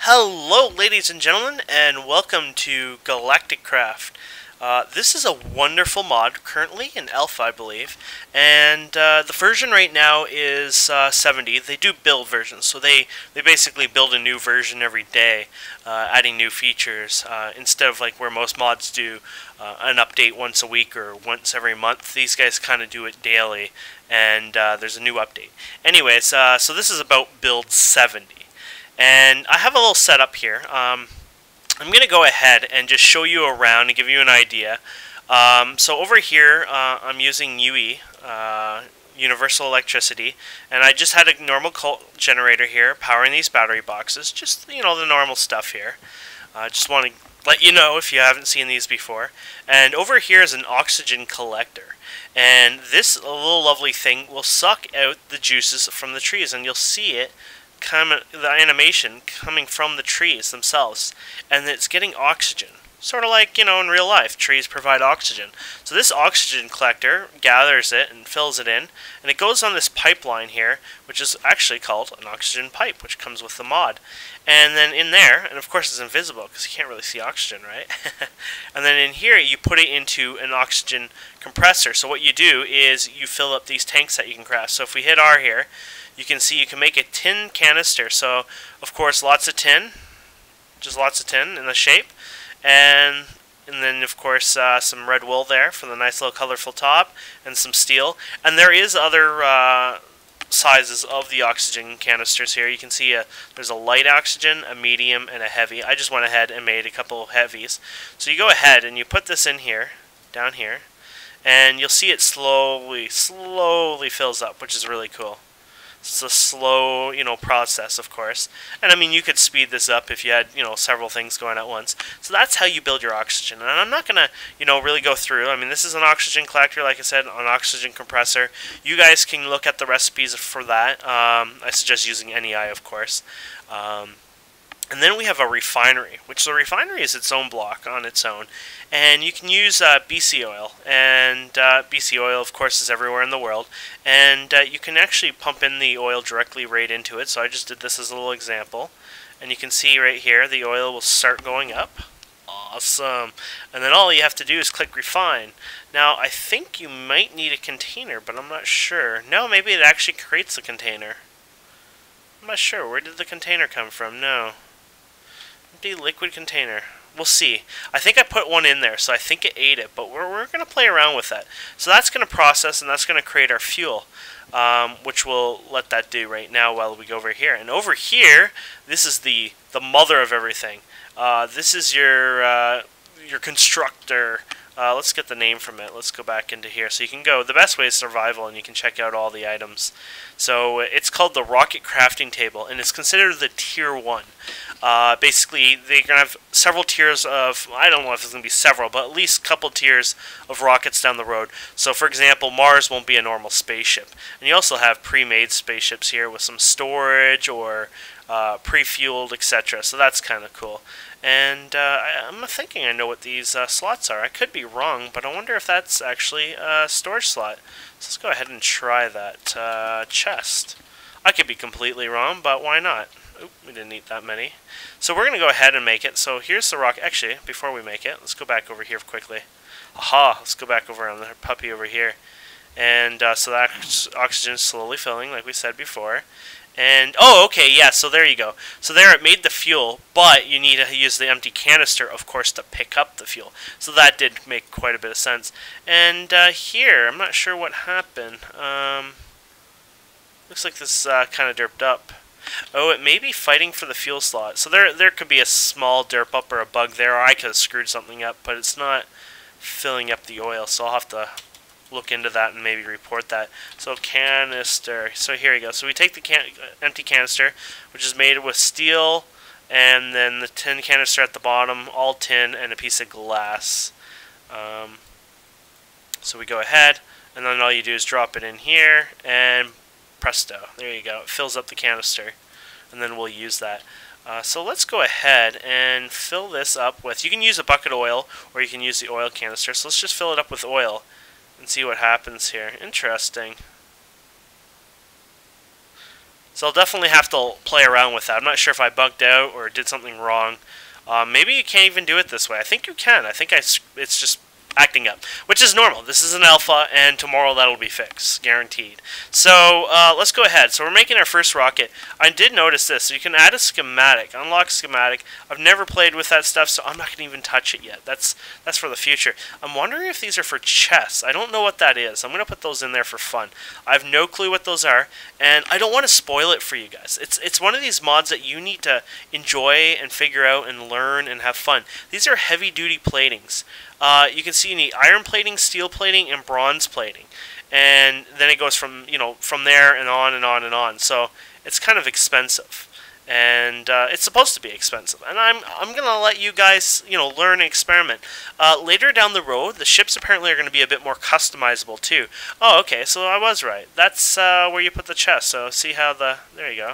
Hello, ladies and gentlemen, and welcome to Galacticraft. This is a wonderful mod, currently in Alpha, I believe, and the version right now is 70. They do build versions, so they basically build a new version every day, adding new features, instead of like where most mods do an update once a week or once every month. These guys kind of do it daily, and there's a new update. Anyways, so this is about build 70. And I have a little setup here. I'm going to go ahead and just show you around and give you an idea. So over here, I'm using UE, Universal Electricity, and I just had a normal generator here powering these battery boxes. Just, you know, the normal stuff here. Just want to let you know if you haven't seen these before. And over here is an oxygen collector. And this little lovely thing will suck out the juices from the trees, and you'll see it. The animation coming from the trees themselves, and it's getting oxygen, sort of like, you know, in real life trees provide oxygen. So this oxygen collector gathers it and fills it in, and it goes on this pipeline here, which is actually called an oxygen pipe, which comes with the mod. And then in there, and of course it's invisible because you can't really see oxygen, right? And then in here you put it into an oxygen compressor. So what you do is you fill up these tanks that you can craft. So if we hit R here, you can see you can make a tin canister. So, of course, lots of tin, just lots of tin in the shape, and then of course some red wool there for the nice little colorful top, and some steel. And there is other sizes of the oxygen canisters here. You can see there's a light oxygen, a medium, and a heavy. I just went ahead and made a couple of heavies. So you go ahead and you put this in here, down here, and you'll see it slowly fills up, which is really cool. It's a slow, you know, process, of course. And I mean, you could speed this up if you had, you know, several things going at once. So that's how you build your oxygen. And I'm not going to, you know, really go through. I mean, this is an oxygen collector, like I said, an oxygen compressor. You guys can look at the recipes for that. I suggest using NEI, of course. And then we have a refinery, which the refinery is its own block on its own. And you can use BC oil. And BC oil, of course, is everywhere in the world. And you can actually pump in the oil directly right into it. So I just did this as a little example. And you can see right here, the oil will start going up. Awesome. And then all you have to do is click refine. Now, I think you might need a container, but I'm not sure. No, maybe it actually creates a container. I'm not sure. Where did the container come from? No. Empty liquid container. We'll see. I think I put one in there, so I think it ate it, but we're going to play around with that. So that's going to process, and that's going to create our fuel, which we'll let that do right now while we go over here. And over here, this is the mother of everything. This is your constructor. Let's get the name from it. Let's go back into here. So you can go, the best way is survival, and you can check out all the items. So it's called the Rocket Crafting Table, and it's considered the Tier 1. Basically, they're going to have several tiers of, I don't know if it's going to be several, but at least a couple tiers of rockets down the road. So, for example, Mars won't be a normal spaceship. And you also have pre-made spaceships here with some storage or pre-fueled, etc. So that's kind of cool. And I'm thinking I know what these slots are. I could be wrong, but I wonder if that's actually a storage slot. So let's go ahead and try that chest. I could be completely wrong, but why not? Oop, we didn't eat that many. So we're going to go ahead and make it. So here's the rock. Actually, before we make it, let's go back over here quickly. Aha! Let's go back over on the puppy over here. And so that oxygen is slowly filling, like we said before. And, oh, okay, yeah, so there you go. So there it made the fuel, but you need to use the empty canister, of course, to pick up the fuel. So that did make quite a bit of sense. And here, I'm not sure what happened. Looks like this kind of derped up. Oh, it may be fighting for the fuel slot. So there could be a small derp up or a bug there, or I could have screwed something up, but it's not filling up the oil, so I'll have to look into that and maybe report that. So canister. So here you go. So we take the empty canister, which is made with steel, and then the tin canister at the bottom, all tin, and a piece of glass. So we go ahead, and then all you do is drop it in here, and presto. There you go. It fills up the canister, and then we'll use that. So let's go ahead and fill this up with, you can use a bucket of oil, or you can use the oil canister. So let's just fill it up with oil and see what happens here. Interesting. So I'll definitely have to play around with that. I'm not sure if I bugged out or did something wrong. Maybe you can't even do it this way. I think you can. I think it's just acting up, which is normal. This is an alpha, and tomorrow that'll be fixed, guaranteed. So let's go ahead. So we're making our first rocket. I did notice this. So you can add a schematic, unlock schematic. I've never played with that stuff, so I'm not going to even touch it yet. That's for the future. I'm wondering if these are for chests. I don't know what that is. I'm going to put those in there for fun. I have no clue what those are, and I don't want to spoil it for you guys. It's one of these mods that you need to enjoy and figure out and learn and have fun. These are heavy-duty platings. You can see you need iron plating, steel plating, and bronze plating, and then it goes from from there and on and on and on. So it's kind of expensive, and it's supposed to be expensive. And I'm gonna let you guys learn and experiment. Later down the road, the ships apparently are going to be a bit more customizable too. Oh, okay, so I was right. That's where you put the chest. So see how there you go.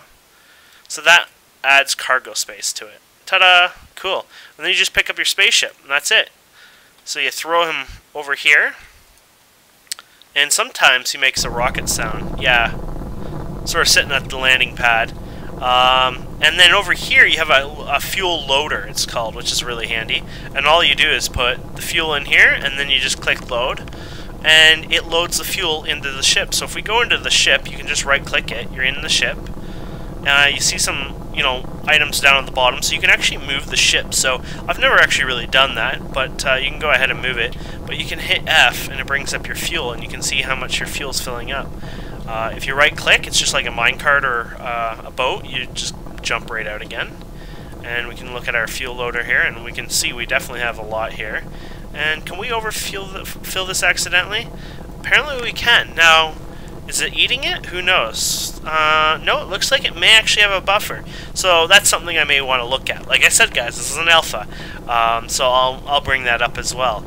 So that adds cargo space to it. Ta-da! Cool. And then you just pick up your spaceship, and that's it. So you throw him over here, and sometimes he makes a rocket sound. Yeah, sort of sitting at the landing pad. And then over here you have a fuel loader, it's called, which is really handy. And all you do is put the fuel in here, and then you just click load, and it loads the fuel into the ship. So if we go into the ship, you can just right-click it. You're in the ship. You see some items down at the bottom, so you can actually move the ship. So I've never actually really done that, but you can go ahead and move it. But you can hit F, and it brings up your fuel, and you can see how much your fuel is filling up. If you right-click, it's just like a minecart or a boat. You just jump right out again. And we can look at our fuel loader here, and we can see we definitely have a lot here. And can we fill this accidentally? Apparently we can. Now, is it eating it? Who knows? No, it looks like it may actually have a buffer. So that's something I may want to look at. Like I said, guys, this is an alpha. So I'll bring that up as well.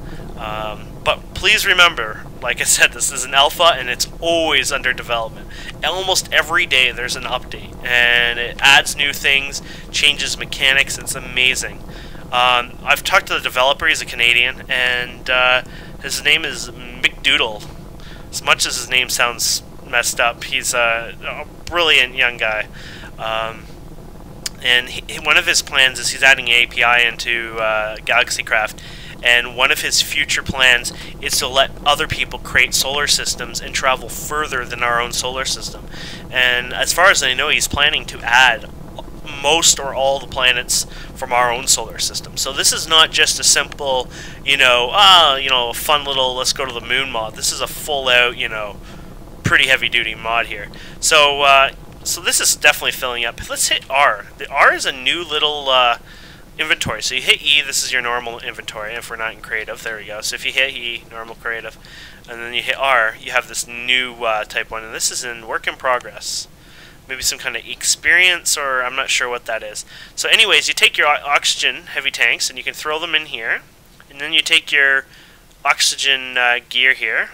But please remember, like I said, this is an alpha and it's always under development. Almost every day there's an update. And it adds new things, changes mechanics. It's amazing. I've talked to the developer. He's a Canadian. And his name is McDoodle. As much as his name sounds messed up, he's a brilliant young guy. And one of his plans is he's adding an API into Galacticraft, and one of his future plans is to let other people create solar systems and travel further than our own solar system. And as far as I know, he's planning to add most or all the planets from our own solar system. So this is not just a simple, fun little let's go to the moon mod. This is a full out, pretty heavy duty mod here. So so this is definitely filling up. Let's hit R. The R is a new little inventory. So you hit E, this is your normal inventory. If we're not in creative, there we go. So if you hit E, normal creative, and then you hit R, you have this new type one, and this is in work in progress. Maybe some kind of experience, or I'm not sure what that is. So anyways, you take your oxygen heavy tanks and you can throw them in here, and then you take your oxygen gear here,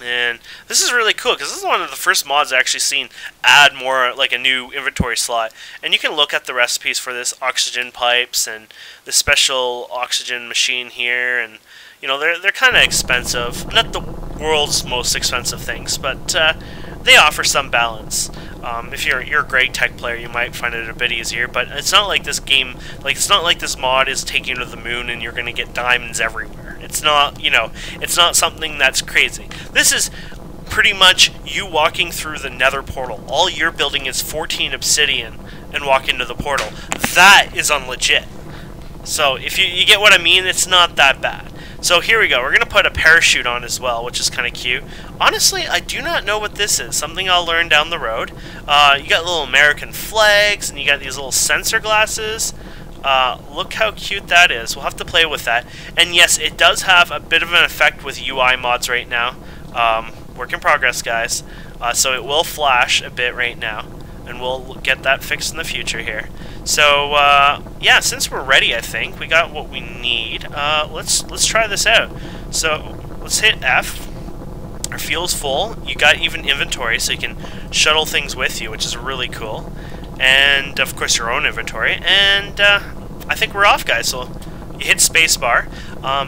and this is really cool because this is one of the first mods I've actually seen add more like a new inventory slot. And you can look at the recipes for this oxygen pipes and the special oxygen machine here, and they're kind of expensive, not the world's most expensive things, but they offer some balance. If you're a great tech player, you might find it a bit easier, but it's not like this game, it's not like this mod is taking you to the moon and you're going to get diamonds everywhere. It's not, it's not something that's crazy. This is pretty much you walking through the nether portal. All you're building is 14 obsidian and walk into the portal. That is unlegit. So if you get what I mean, it's not that bad. So here we go. We're going to put a parachute on as well, which is kind of cute. Honestly, I do not know what this is. Something I'll learn down the road. You got little American flags, and you got these little sensor glasses. Look how cute that is. We'll have to play with that. And yes, it does have a bit of an effect with UI mods right now. Work in progress, guys. So it will flash a bit right now, and we'll get that fixed in the future here. So yeah, since we're ready, I think we got what we need. Let's try this out. So let's hit F. Our fuel's full. You got even inventory, so you can shuttle things with you, which is really cool. And of course your own inventory. And I think we're off, guys. So you hit spacebar.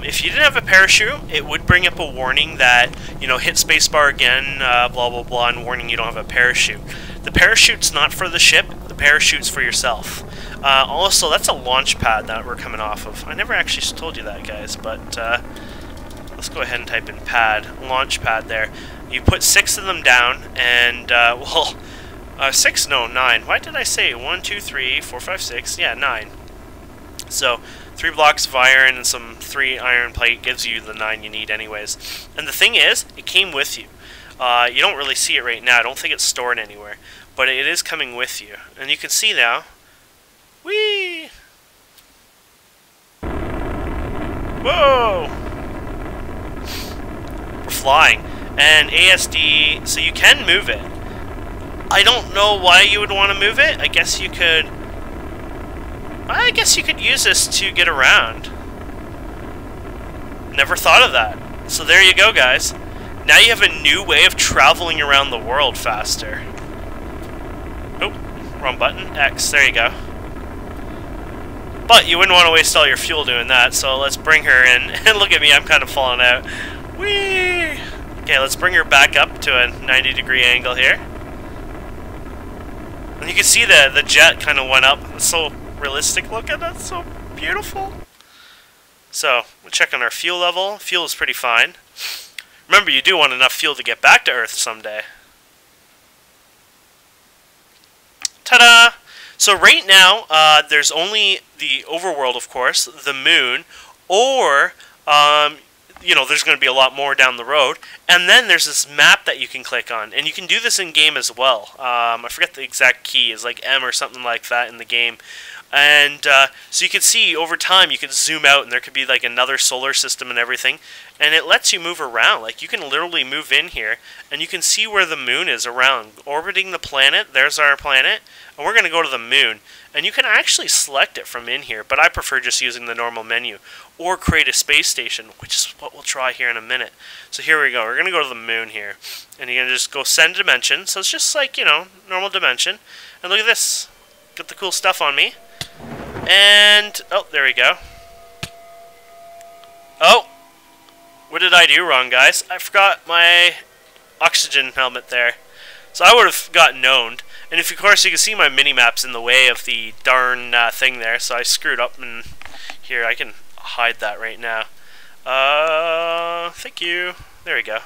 If you didn't have a parachute, it would bring up a warning that hit spacebar again, blah blah blah, and warning you don't have a parachute. The parachute's not for the ship, the parachute's for yourself. Also, that's a launch pad that we're coming off of. I never actually told you that, guys, but let's go ahead and type in pad, launch pad there. You put 6 of them down, and, well, 6, no, 9. Why did I say 1, 2, 3, 4, 5, 6? Yeah, 9. So, 3 blocks of iron and some 3 iron plate gives you the 9 you need anyways. And the thing is, it came with you. You don't really see it right now. I don't think it's stored anywhere. But it is coming with you. And you can see now. Whee! Whoa! We're flying. And ASD, so you can move it. I don't know why you would want to move it. I guess you could use this to get around. Never thought of that. So there you go, guys. Now you have a new way of traveling around the world faster. Oh, wrong button. X, there you go. But you wouldn't want to waste all your fuel doing that, so let's bring her in. And look at me, I'm kind of falling out. Whee! Okay, let's bring her back up to a 90-degree angle here. And you can see the jet kind of went up. It's so realistic looking. That's so beautiful. So, we'll check on our fuel level. Fuel is pretty fine. Remember, you do want enough fuel to get back to Earth someday. Ta-da! So right now, there's only the overworld, of course, the moon, or, you know, there's going to be a lot more down the road. And then there's this map that you can click on. And you can do this in-game as well. I forget the exact key. It's like M or something like that in the game. And so you can see over time, you can zoom out, and there could be like another solar system and everything. And it lets you move around. Like, you can literally move in here, and you can see where the moon is around. Orbiting the planet, there's our planet. And we're going to go to the moon. And you can actually select it from in here, but I prefer just using the normal menu. Or create a space station, which is what we'll try here in a minute. So here we go. We're going to go to the moon here. And you're going to just go send dimension. So it's just like, you know, normal dimension. And look at this. Got the cool stuff on me. And, oh, there we go. Oh! What did I do wrong, guys? I forgot my oxygen helmet there. So I would have gotten owned. And if, of course, you can see my mini-map's in the way of the darn thing there, so I screwed up, and here, I can hide that right now. Thank you. There we go.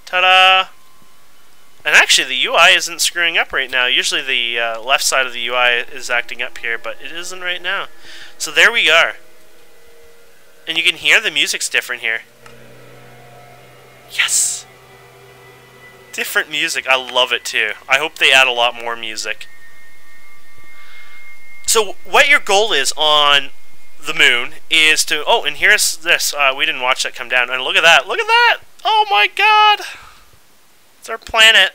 Ta-da! And actually, the UI isn't screwing up right now. Usually the left side of the UI is acting up here, but it isn't right now. So there we are. And you can hear the music's different here. Yes! Different music. I love it too. I hope they add a lot more music. So what your goal is on the moon is to... Oh, and here's this. We didn't watch that come down. And look at that. Look at that! Oh my god! It's our planet.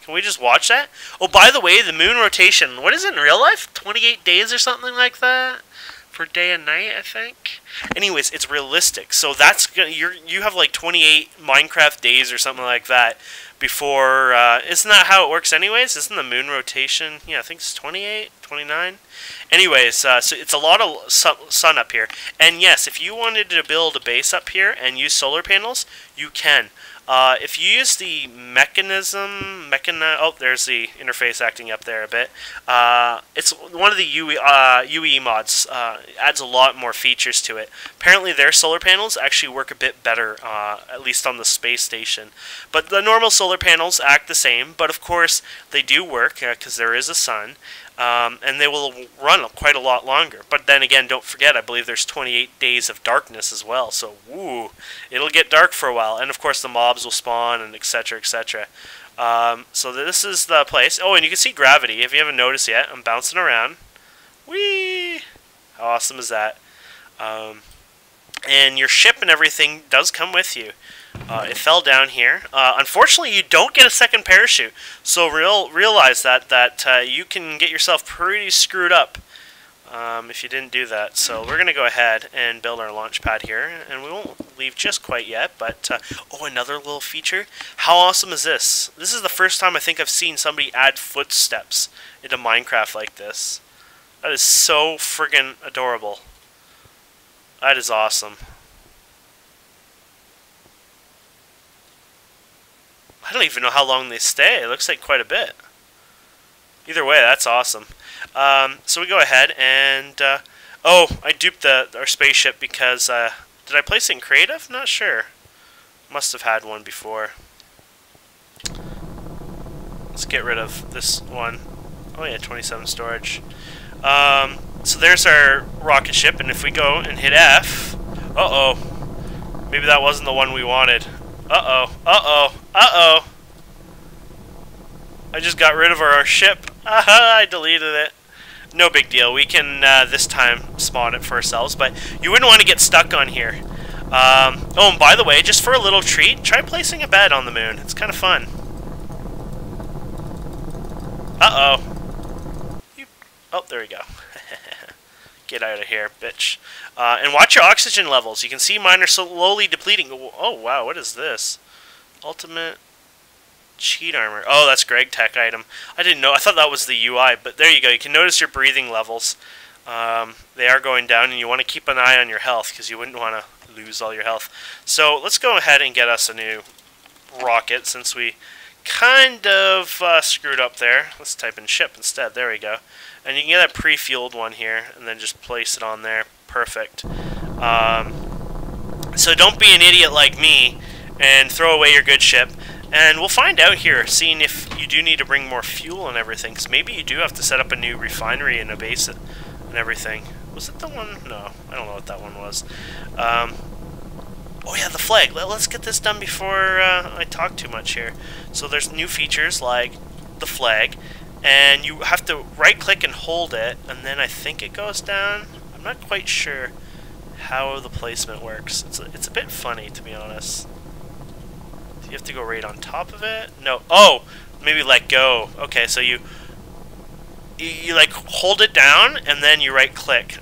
Can we just watch that? Oh, by the way, the moon rotation. What is it in real life? 28 days or something like that? For day and night, I think. Anyways, it's realistic. So that's gonna, you have like 28 Minecraft days or something like that before. Isn't that how it works anyways? Isn't the moon rotation? Yeah, I think it's 28, 29. Anyways, so it's a lot of sun up here. And yes, if you wanted to build a base up here and use solar panels, you can. If you use the oh, there's the interface acting up there a bit. It's one of the UE mods. Adds a lot more features to it. Apparently their solar panels actually work a bit better, at least on the space station. But the normal solar panels act the same, but of course they do work, because there is a sun. And they will run quite a lot longer. But then again, don't forget, I believe there's 28 days of darkness as well. So, woo, it'll get dark for a while. And of course, the mobs will spawn, and etc., etc. So this is the place. Oh, and you can see gravity. If you haven't noticed yet, I'm bouncing around. Whee! How awesome is that? And your ship and everything does come with you. It fell down here. Unfortunately, you don't get a second parachute. So realize that you can get yourself pretty screwed up if you didn't do that. So we're going to go ahead and build our launch pad here. And we won't leave just quite yet. But, oh, another little feature. How awesome is this? This is the first time I think I've seen somebody add footsteps into Minecraft like this. That is so friggin' adorable. That is awesome. I don't even know how long they stay. It looks like quite a bit. Either way, that's awesome. So we go ahead and... oh, I duped our spaceship because... did I place it in creative? Not sure. Must have had one before. Let's get rid of this one. Oh yeah, 27 storage. So there's our rocket ship, and if we go and hit F... Uh-oh. Maybe that wasn't the one we wanted. Uh-oh. Uh-oh. Uh-oh. I just got rid of our ship. Aha, I deleted it. No big deal. We can, this time, spawn it for ourselves, but you wouldn't want to get stuck on here. Oh, and by the way, just for a little treat, try placing a bed on the moon. It's kind of fun. Uh-oh. Oh, there we go. Get out of here, bitch. And watch your oxygen levels. You can see mine are slowly depleting. Oh, wow, what is this? Ultimate cheat armor. Oh, that's Greg Tech item. I didn't know. I thought that was the UI, but there you go. You can notice your breathing levels. They are going down, and you want to keep an eye on your health because you wouldn't want to lose all your health. So let's go ahead and get us a new rocket since we kind of screwed up there. Let's type in ship instead. There we go. And you can get a pre-fueled one here and then just place it on there. Perfect. So don't be an idiot like me and throw away your good ship. And we'll find out here, seeing if you do need to bring more fuel and everything. Because maybe you do have to set up a new refinery and a base and everything. Was it the one? No, I don't know what that one was. Oh yeah, the flag. Let's get this done before I talk too much here. So there's new features like the flag. And you have to right-click and hold it, and then I think it goes down. I'm not quite sure how the placement works. It's a bit funny, to be honest. Do you have to go right on top of it? No. Oh! Maybe let go. Okay, so you like hold it down, and then you right-click.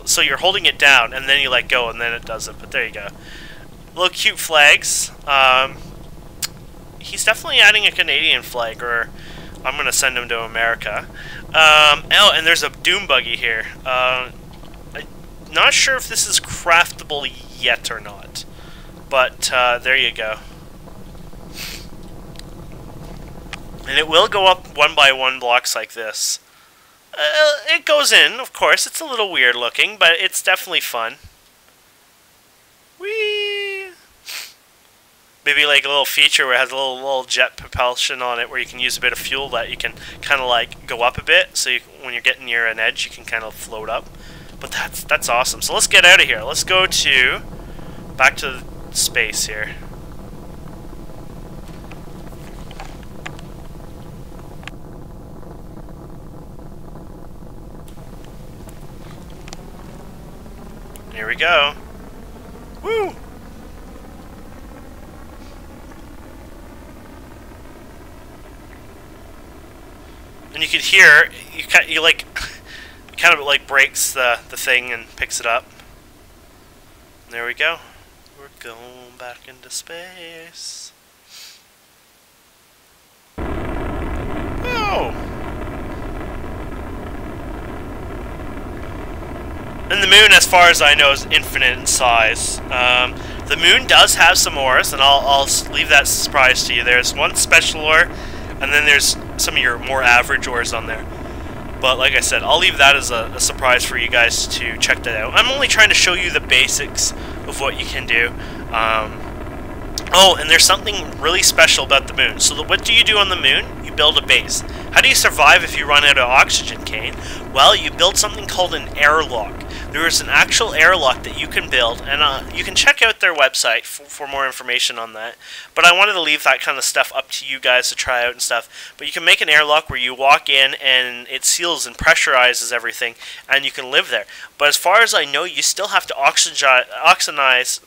So you're holding it down, and then you let go, and then it does it. But there you go. Little cute flags. He's definitely adding a Canadian flag, or... I'm going to send him to America. Oh, and there's a Doom buggy here. I'm not sure if this is craftable yet or not. But there you go. And it will go up one by one blocks like this. It goes in, of course. It's a little weird looking, but it's definitely fun. Whee! Maybe like a little feature where it has a little jet propulsion on it where you can use a bit of fuel that you can kind of like go up a bit, so when you're getting near an edge you can kind of float up. But that's awesome. So let's get out of here. Let's go back to space here. Here we go. Woo! And you can hear, you like, it kind of like breaks the thing and picks it up. And there we go. We're going back into space. Oh! And the moon, as far as I know, is infinite in size. The moon does have some ores, and I'll leave that surprise to you. There's one special ore, and then there's some of your more average ores on there. But like I said, I'll leave that as a surprise for you guys to check that out. I'm only trying to show you the basics of what you can do. Oh, and there's something really special about the moon. So what do you do on the moon? You build a base. How do you survive if you run out of oxygen, Kane? Well, you build something called an airlock. There is an actual airlock that you can build, and you can check out their website for more information on that. But I wanted to leave that kind of stuff up to you guys to try out and stuff. But you can make an airlock where you walk in and it seals and pressurizes everything, and you can live there. But as far as I know, you still have to oxygenize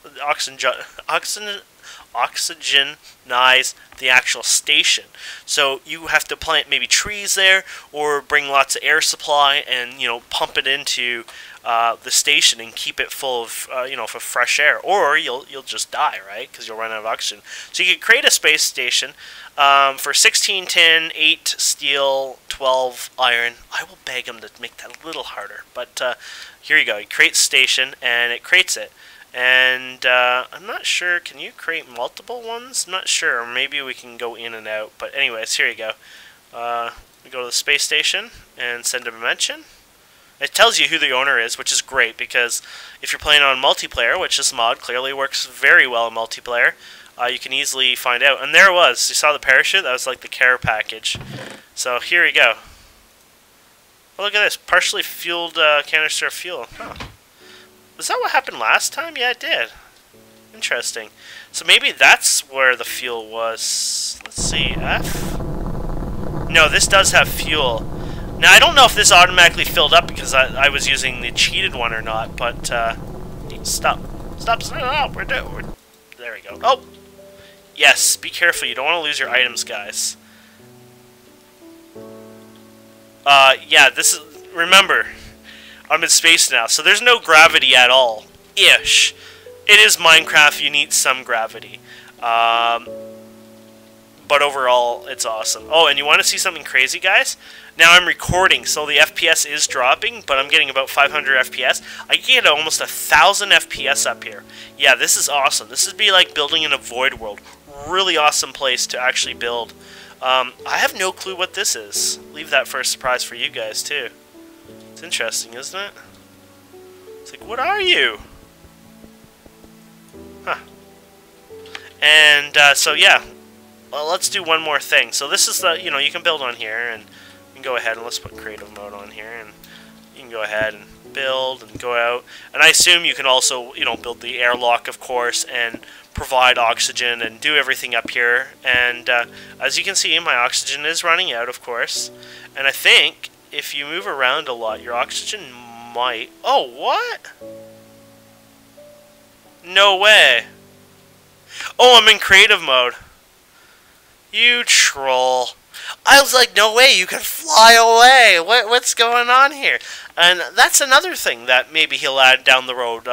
the actual station. So you have to plant maybe trees there, or bring lots of air supply and pump it into the station and keep it full of for fresh air, or you'll just die, right? Because you'll run out of oxygen. So you can create a space station for 16 tin, 8 steel, 12 iron. I will beg them to make that a little harder, but here you go. You create station, and it creates it. And I'm not sure, can you create multiple ones? I'm not sure, maybe we can go in and out. But anyways, here you go. We go to the space station and send a dimension. It tells you who the owner is, which is great, because if you're playing on multiplayer, which this mod clearly works very well in multiplayer, you can easily find out. And there it was. You saw the parachute? That was like the care package. So here we go. Oh, look at this. Partially fueled canister of fuel. Huh. Was that what happened last time? Yeah, it did. Interesting. So maybe that's where the fuel was. Let's see. F? No, this does have fuel. Now, I don't know if this automatically filled up because I was using the cheated one or not, but, stop. There we go. Oh! Yes, be careful. You don't want to lose your items, guys. Yeah, this is... Remember, I'm in space now, so there's no gravity at all. Ish. It is Minecraft. You need some gravity. But overall, it's awesome. Oh, and you want to see something crazy, guys? Now I'm recording, so the FPS is dropping, but I'm getting about 500 FPS. I can get almost 1,000 FPS up here. Yeah, this is awesome. This would be like building in a void world. Really awesome place to actually build. I have no clue what this is. Leave that for a surprise for you guys, too. It's interesting, isn't it? It's like, what are you? Huh. And, so yeah. Well, let's do one more thing. So this is the, you can build on here, and you can go ahead and let's put creative mode on here, and you can go ahead and build and go out. And I assume you can also, build the airlock, of course, and provide oxygen and do everything up here. And as you can see, my oxygen is running out, of course. And I think if you move around a lot, your oxygen might... Oh, what? No way. Oh, I'm in creative mode. You troll. I was like, no way, you can fly away. What's going on here? And that's another thing that maybe he'll add down the road.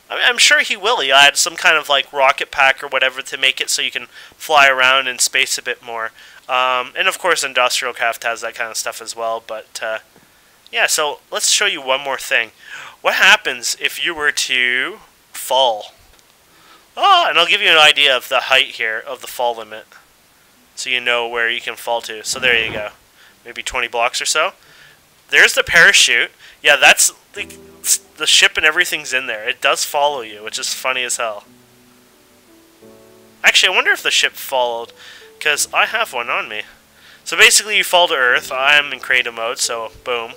I'm sure he will. He'll add some kind of like rocket pack or whatever to make it so you can fly around in space a bit more. And of course, Industrialcraft has that kind of stuff as well. But yeah, so let's show you one more thing. What happens if you were to fall? Oh, and I'll give you an idea of the height here of the fall limit, so you know where you can fall to. So there you go. Maybe 20 blocks or so. There's the parachute. Yeah, that's the ship and everything's in there. It does follow you, which is funny as hell. Actually, I wonder if the ship followed, because I have one on me. So basically, you fall to Earth. I am in creative mode, so boom.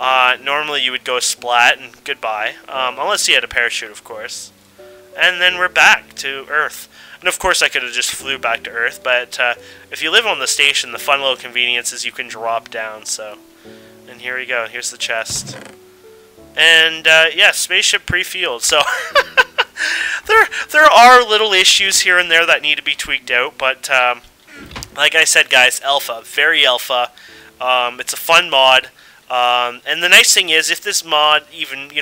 Normally, you would go splat and goodbye, unless you had a parachute, of course. And then we're back to Earth. And of course I could have just flew back to Earth, but if you live on the station, the fun little convenience is you can drop down, so... And here we go, here's the chest. And, yeah, spaceship pre-fueled, so... there are little issues here and there that need to be tweaked out, but, like I said, guys, alpha, very alpha. It's a fun mod, and the nice thing is, if this mod even,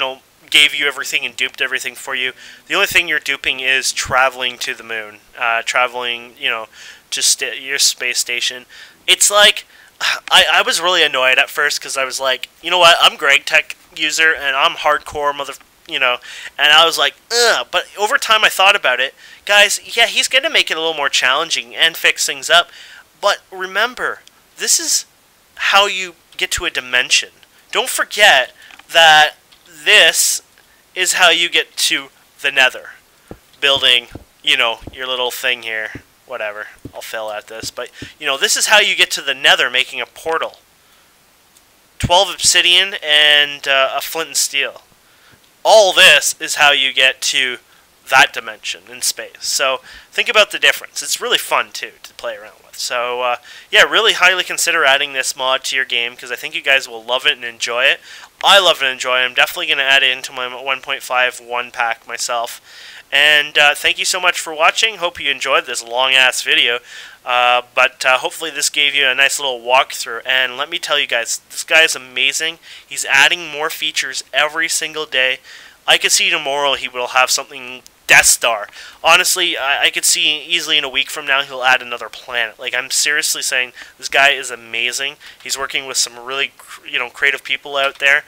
gave you everything and duped everything for you, the only thing you're duping is traveling to the moon, traveling, just your space station. It's like, I was really annoyed at first because I was like, you know what, I'm Greg Tech user and I'm hardcore and I was like, ugh, but over time I thought about it, guys, yeah, he's going to make it a little more challenging and fix things up, but remember, this is how you get to a dimension. Don't forget that this is how you get to the nether. Building, your little thing here. Whatever. I'll fail at this. But, this is how you get to the nether, making a portal. 12 obsidian and a flint and steel. All this is how you get to that dimension in space. So, think about the difference. It's really fun, too, to play around with. So, yeah, really highly consider adding this mod to your game, because I think you guys will love it and enjoy it. I love it and enjoy it. I'm definitely going to add it into my 1.5 one-pack myself. And thank you so much for watching. Hope you enjoyed this long-ass video. But hopefully this gave you a nice little walkthrough. And let me tell you guys, this guy is amazing. He's adding more features every single day. I could see tomorrow he will have something Death Star. Honestly, I could see easily in a week from now he'll add another planet. Like, I'm seriously saying this guy is amazing. He's working with some really, creative people out there.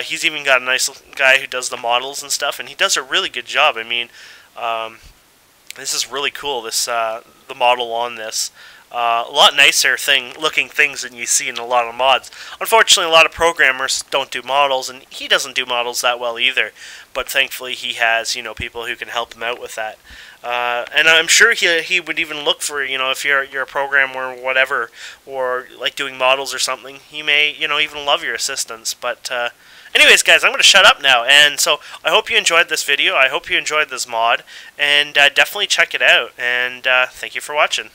He's even got a nice guy who does the models and stuff, and he does a really good job. I mean, this is really cool. The model on this. A lot nicer looking things than you see in a lot of mods. Unfortunately, a lot of programmers don't do models, and he doesn't do models that well either. But thankfully, he has people who can help him out with that. And I'm sure he would even look for if you're a programmer or whatever, or like doing models or something. He may even love your assistance. But anyways, guys, I'm going to shut up now. And so I hope you enjoyed this video. I hope you enjoyed this mod, and definitely check it out. And thank you for watching.